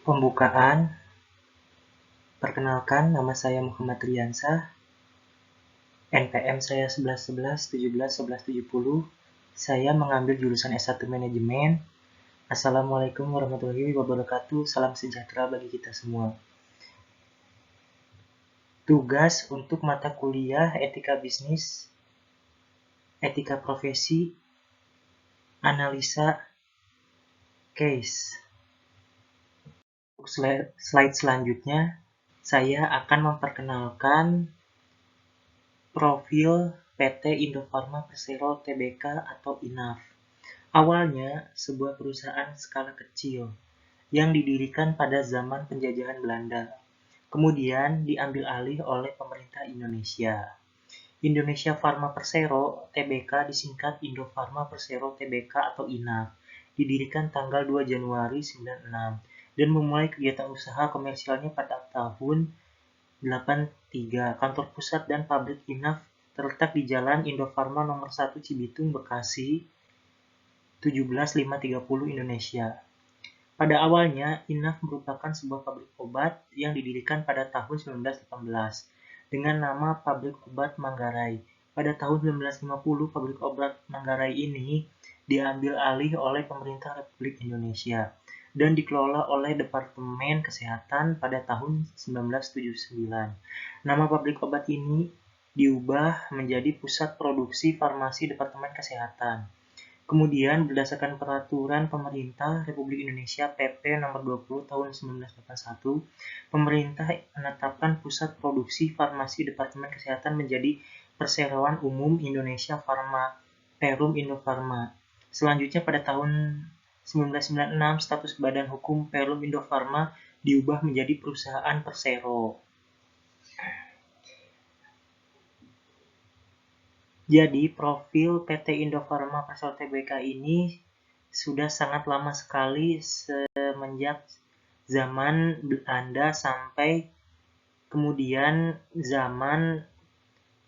Pembukaan. Perkenalkan, nama saya Muhammad Riyansah. NPM saya 1111171170. Saya mengambil jurusan S1 Manajemen. Assalamualaikum warahmatullahi wabarakatuh. Salam sejahtera bagi kita semua. Tugas untuk mata kuliah Etika Bisnis, Etika Profesi, Analisa Case. Untuk slide selanjutnya, saya akan memperkenalkan profil PT Indofarma Persero Tbk atau INAF. Awalnya sebuah perusahaan skala kecil yang didirikan pada zaman penjajahan Belanda. Kemudian diambil alih oleh pemerintah Indonesia. Indonesia Farma Persero Tbk disingkat Indofarma Persero Tbk atau INAF. Didirikan tanggal 2 Januari 96 dan memulai kegiatan usaha komersialnya pada tahun 83. Kantor pusat dan pabrik INAF terletak di Jalan Indofarma nomor 1 Cibitung, Bekasi, 17530 Indonesia. Pada awalnya, INAF merupakan sebuah pabrik obat yang didirikan pada tahun 1918 dengan nama Pabrik Obat Manggarai. Pada tahun 1950, pabrik obat Manggarai ini diambil alih oleh pemerintah Republik Indonesia dan dikelola oleh Departemen Kesehatan pada tahun 1979. Nama pabrik obat ini diubah menjadi Pusat Produksi Farmasi Departemen Kesehatan. Kemudian berdasarkan peraturan pemerintah Republik Indonesia PP nomor 20 tahun 1981, pemerintah menetapkan Pusat Produksi Farmasi Departemen Kesehatan menjadi Perseroan Umum Indonesia Farma Perum Indofarma. Selanjutnya pada tahun 1996 status Badan Hukum Perum Indofarma diubah menjadi Perusahaan Persero. Jadi profil PT Indofarma Persero Tbk ini sudah sangat lama sekali semenjak zaman Belanda sampai kemudian zaman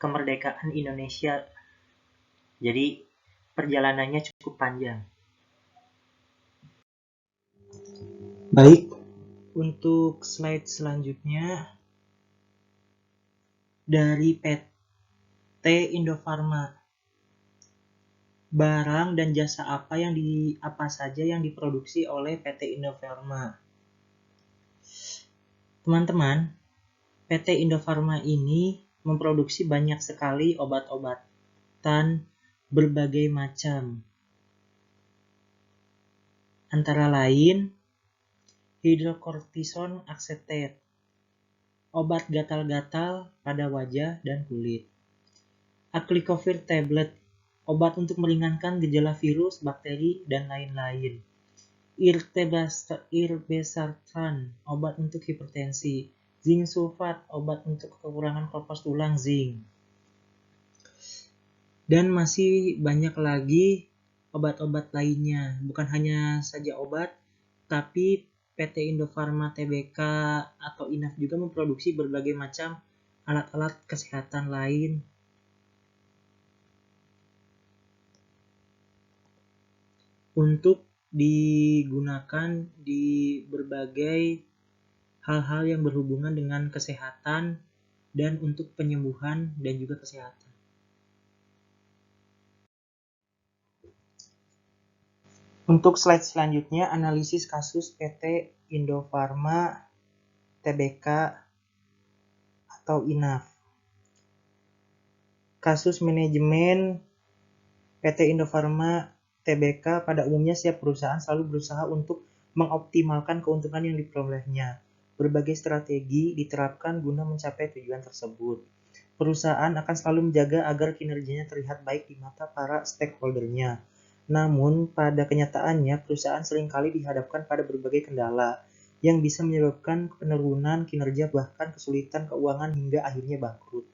kemerdekaan Indonesia. Jadi perjalanannya cukup panjang. Baik, untuk slide selanjutnya dari PT Indofarma. Barang dan jasa apa saja yang diproduksi oleh PT Indofarma. Teman-teman, PT Indofarma ini memproduksi banyak sekali obat-obatan berbagai macam. Antara lain, hidrokortison acetate, obat gatal-gatal pada wajah dan kulit. Aclicovir tablet, obat untuk meringankan gejala virus, bakteri, dan lain-lain. Irbesartan, obat untuk hipertensi. Zinc sulfat, obat untuk kekurangan korpus tulang zinc. Dan masih banyak lagi obat-obat lainnya. Bukan hanya saja obat, tapi PT Indofarma Tbk atau INAF juga memproduksi berbagai macam alat-alat kesehatan lain. Untuk digunakan di berbagai hal-hal yang berhubungan dengan kesehatan dan untuk penyembuhan dan juga kesehatan. Untuk slide selanjutnya, analisis kasus PT Indofarma Tbk atau INAF. Kasus manajemen PT Indofarma Tbk pada umumnya setiap perusahaan selalu berusaha untuk mengoptimalkan keuntungan yang diperolehnya. Berbagai strategi diterapkan guna mencapai tujuan tersebut. Perusahaan akan selalu menjaga agar kinerjanya terlihat baik di mata para stakeholder-nya. Namun, pada kenyataannya, perusahaan seringkali dihadapkan pada berbagai kendala yang bisa menyebabkan penurunan kinerja bahkan kesulitan keuangan hingga akhirnya bangkrut.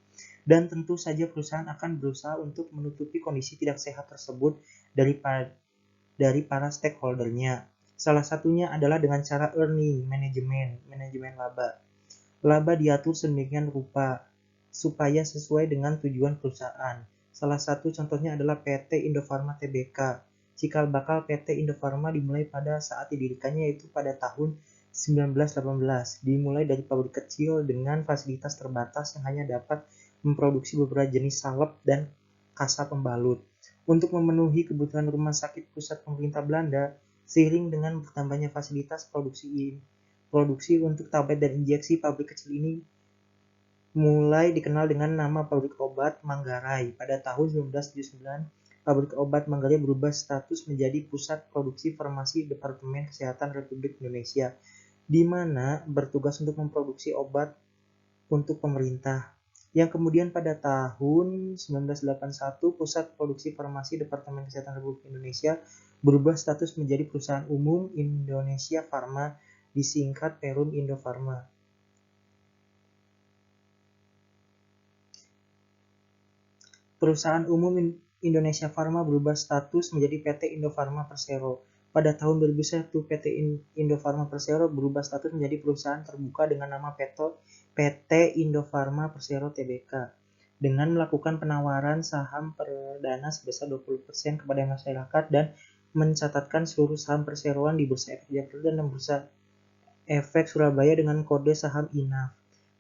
Dan tentu saja perusahaan akan berusaha untuk menutupi kondisi tidak sehat tersebut dari para stakeholder-nya. Salah satunya adalah dengan cara earning manajemen laba. Laba diatur sedemikian rupa supaya sesuai dengan tujuan perusahaan. Salah satu contohnya adalah PT Indofarma Tbk. Cikal bakal PT Indofarma dimulai pada saat didirikannya, yaitu pada tahun 1918. Dimulai dari pabrik kecil dengan fasilitas terbatas yang hanya dapat memproduksi beberapa jenis salep dan kasa pembalut. Untuk memenuhi kebutuhan rumah sakit pusat pemerintah Belanda, seiring dengan bertambahnya fasilitas produksi untuk tablet dan injeksi, pabrik kecil ini mulai dikenal dengan nama pabrik obat Manggarai. Pada tahun 1979, pabrik obat Manggarai berubah status menjadi pusat produksi farmasi Departemen Kesehatan Republik Indonesia, di mana bertugas untuk memproduksi obat untuk pemerintah. Yang kemudian pada tahun 1981, pusat produksi farmasi Departemen Kesehatan Republik Indonesia berubah status menjadi perusahaan umum Indonesia Farma, disingkat Perum Indofarma. Perusahaan umum Indonesia Farma berubah status menjadi PT Indofarma Persero. Pada tahun 2001, PT Indofarma Persero berubah status menjadi perusahaan terbuka dengan nama PT Indofarma Persero Tbk. Dengan melakukan penawaran saham perdana sebesar 20% kepada masyarakat dan mencatatkan seluruh saham perseroan di Bursa Efek Jakarta dan Bursa Efek Surabaya dengan kode saham INAF.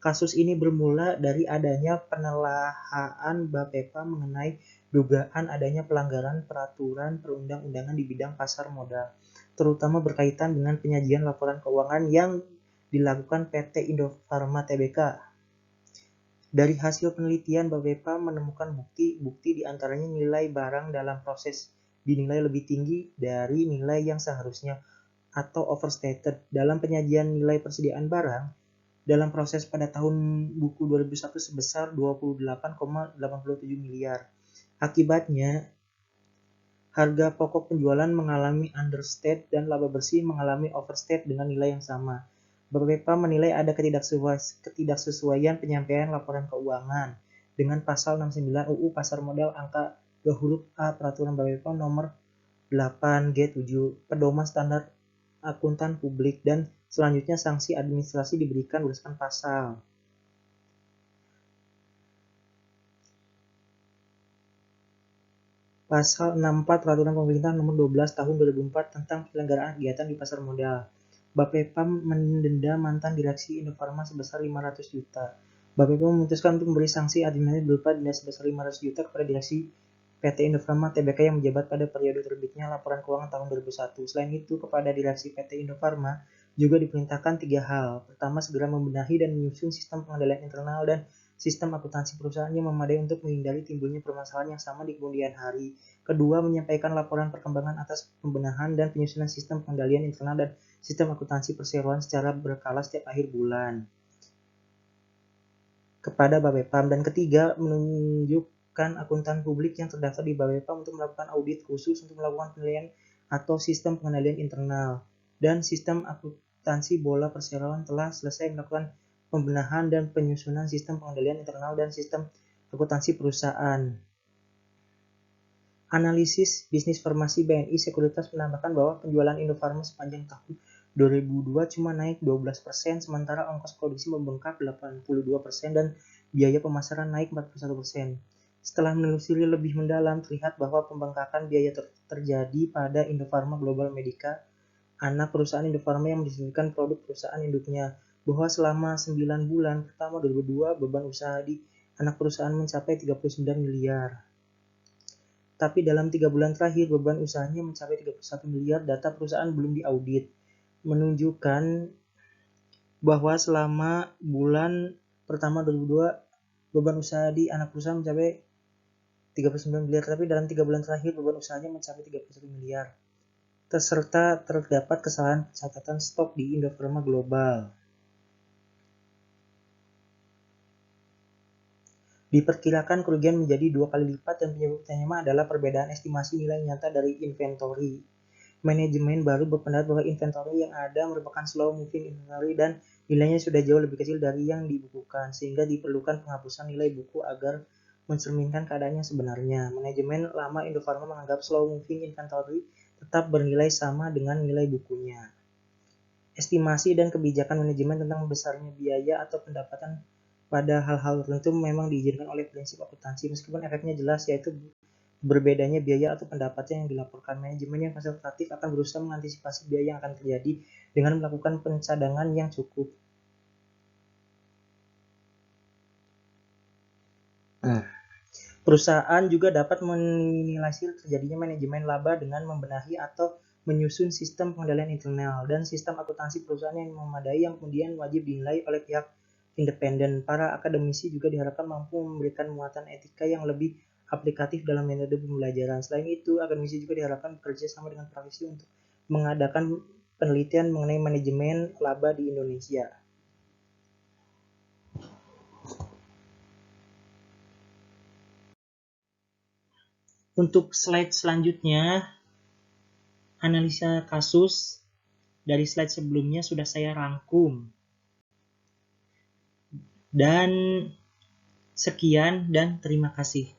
Kasus ini bermula dari adanya penelahaan Bapepam mengenai dugaan adanya pelanggaran peraturan perundang-undangan di bidang pasar modal, terutama berkaitan dengan penyajian laporan keuangan yang dilakukan PT Indofarma Tbk. Dari hasil penelitian, Bapepam menemukan bukti-bukti diantaranya nilai barang dalam proses dinilai lebih tinggi dari nilai yang seharusnya atau overstated dalam penyajian nilai persediaan barang dalam proses pada tahun buku 2001 sebesar 28,87 miliar. Akibatnya, harga pokok penjualan mengalami understate dan laba bersih mengalami overstate dengan nilai yang sama. Bapepam menilai ada ketidaksesuaian penyampaian laporan keuangan dengan pasal 69 UU Pasar Modal angka 2 huruf A Peraturan Bapepam nomor 8G7 Pedoman Standar Akuntan Publik, dan selanjutnya sanksi administrasi diberikan berdasarkan Pasal 64 Peraturan Pemerintah Nomor 12 Tahun 2004 tentang penyelenggaraan kegiatan di pasar modal. Bapepam mendenda mantan direksi Indofarma sebesar 500 juta. Bapepam memutuskan untuk memberi sanksi administratif berupa denda sebesar 500 juta kepada direksi PT Indofarma Tbk yang menjabat pada periode terbitnya laporan keuangan tahun 2001. Selain itu, kepada direksi PT Indofarma juga diperintahkan 3 hal. Pertama, segera membenahi dan menyusun sistem pengendalian internal dan sistem akuntansi perusahaan yang memadai untuk menghindari timbulnya permasalahan yang sama di kemudian hari. Kedua, menyampaikan laporan perkembangan atas pembenahan dan penyusunan sistem pengendalian internal dan sistem akuntansi perseroan secara berkala setiap akhir bulan kepada Bapepam. Dan ketiga, menunjukkan akuntan publik yang terdaftar di Bapepam untuk melakukan audit khusus untuk melakukan penilaian atau sistem pengendalian internal dan sistem akuntansi bola perseroan telah selesai melakukan pembenahan dan penyusunan sistem pengendalian internal dan sistem akuntansi perusahaan. Analisis bisnis farmasi BNI Sekuritas menambahkan bahwa penjualan Indofarma sepanjang tahun 2002 cuma naik 12%, sementara ongkos produksi membengkak 82% dan biaya pemasaran naik 41%. Setelah menelusuri lebih mendalam, terlihat bahwa pembengkakan biaya terjadi pada Indofarma Global Medica, anak perusahaan Indofarma yang mendistribusikan produk perusahaan induknya, bahwa selama 9 bulan pertama 2002 beban usaha di anak perusahaan mencapai 39 miliar. Tapi dalam 3 bulan terakhir beban usahanya mencapai 31 miliar. Data perusahaan belum diaudit menunjukkan bahwa selama bulan pertama 2002 beban usaha di anak perusahaan mencapai 39 miliar, tapi dalam 3 bulan terakhir beban usahanya mencapai 31 miliar. Serta terdapat kesalahan pencatatan stok di Indofarma Global. Diperkirakan kerugian menjadi 2 kali lipat dan penyebab utamanya adalah perbedaan estimasi nilai nyata dari inventory. Manajemen baru berpendapat bahwa inventory yang ada merupakan slow moving inventory dan nilainya sudah jauh lebih kecil dari yang dibukukan, sehingga diperlukan penghapusan nilai buku agar mencerminkan keadaannya sebenarnya. Manajemen lama Indofarma menganggap slow moving inventory tetap bernilai sama dengan nilai bukunya. Estimasi dan kebijakan manajemen tentang besarnya biaya atau pendapatan pada hal-hal tertentu memang diizinkan oleh prinsip akuntansi, meskipun efeknya jelas, yaitu berbedanya biaya atau pendapatan yang dilaporkan. Manajemen yang konservatif akan berusaha mengantisipasi biaya yang akan terjadi dengan melakukan pencadangan yang cukup. Perusahaan juga dapat meminimalisir terjadinya manajemen laba dengan membenahi atau menyusun sistem pengendalian internal dan sistem akuntansi perusahaan yang memadai yang kemudian wajib dinilai oleh pihak independen. Para akademisi juga diharapkan mampu memberikan muatan etika yang lebih aplikatif dalam metode pembelajaran. Selain itu, akademisi juga diharapkan bekerja sama dengan praktisi untuk mengadakan penelitian mengenai manajemen laba di Indonesia. Untuk slide selanjutnya, analisa kasus dari slide sebelumnya sudah saya rangkum. Dan sekian dan terima kasih.